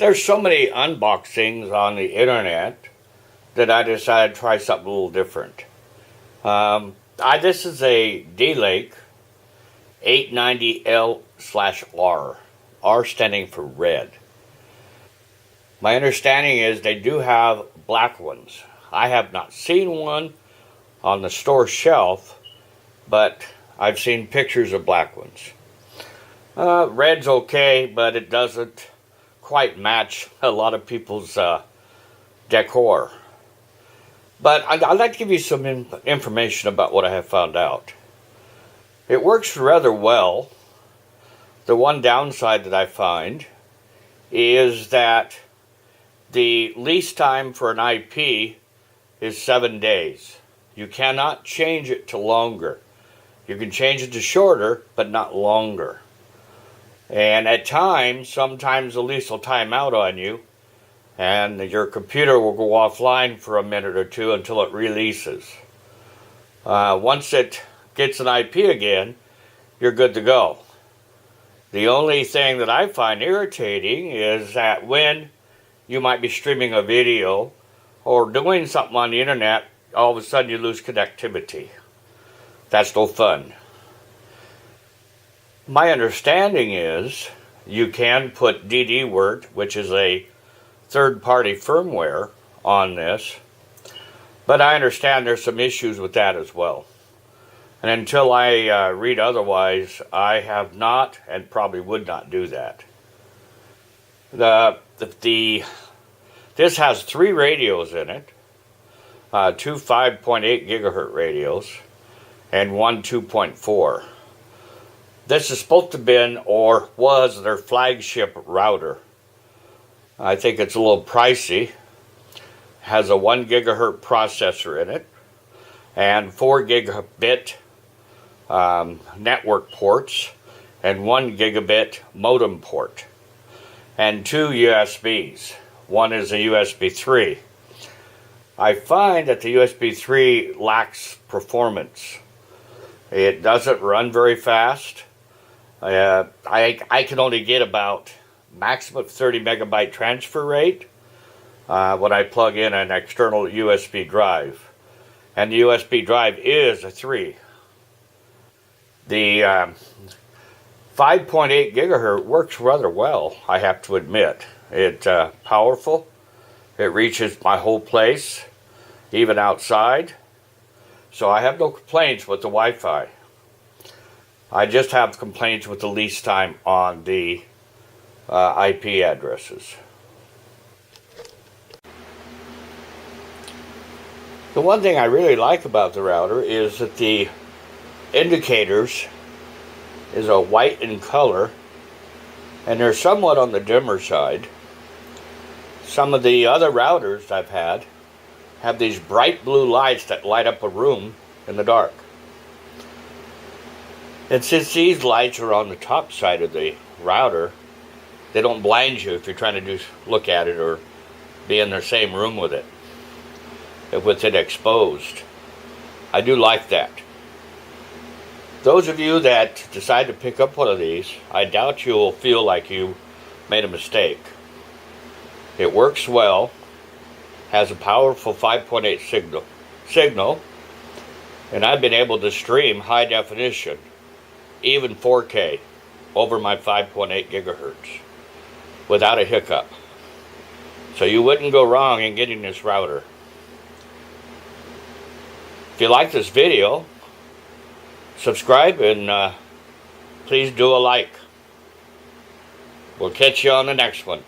There's so many unboxings on the internet that I decided to try something a little different. This is a D-Lake 890L/R. R standing for red. My understanding is they do have black ones. I have not seen one on the store shelf, but I've seen pictures of black ones. Red's okay, but it doesn't quite match a lot of people's decor. But I'd like to give you some information about what I have found out. It works rather well. The one downside that I find is that the lease time for an IP is 7 days. You cannot change it to longer. You can change it to shorter, but not longer. And at times, sometimes the lease will time out on you, and your computer will go offline for a minute or two until it releases. Once it gets an IP again, you're good to go. The only thing that I find irritating is that when you might be streaming a video or doing something on the internet, all of a sudden you lose connectivity. That's no fun. My understanding is you can put DDWORT, which is a third-party firmware, on this, but I understand there's some issues with that as well. And until I read otherwise, I have not and probably would not do that. This has 3 radios in it, 2 5.8 gigahertz radios, and 1 2.4. This is supposed to have been, or was, their flagship router. I think it's a little pricey. Has a 1 gigahertz processor in it, and 4 gigabit network ports, and 1 gigabit modem port, and 2 USBs. One is a USB 3. I find that the USB 3 lacks performance. It doesn't run very fast. I can only get about maximum 30 megabyte transfer rate when I plug in an external USB drive. And the USB drive is a 3. The 5.8 gigahertz works rather well, I have to admit. It's powerful. It reaches my whole place, even outside. So I have no complaints with the Wi-Fi. I just have complaints with the lease time on the IP addresses. The one thing I really like about the router is that the indicators is a white in color, and they're somewhat on the dimmer side. Some of the other routers I've had have these bright blue lights that light up a room in the dark. And since these lights are on the top side of the router, they don't blind you if you're trying to look at it or be in the same room with it exposed. I do like that. Those of you that decide to pick up one of these, I doubt you'll feel like you made a mistake. It works well, has a powerful 5.8 signal, and I've been able to stream high definition, even 4K, over my 5.8 gigahertz without a hiccup. So you wouldn't go wrong in getting this router. If you like this video, subscribe and please do a like. We'll catch you on the next one.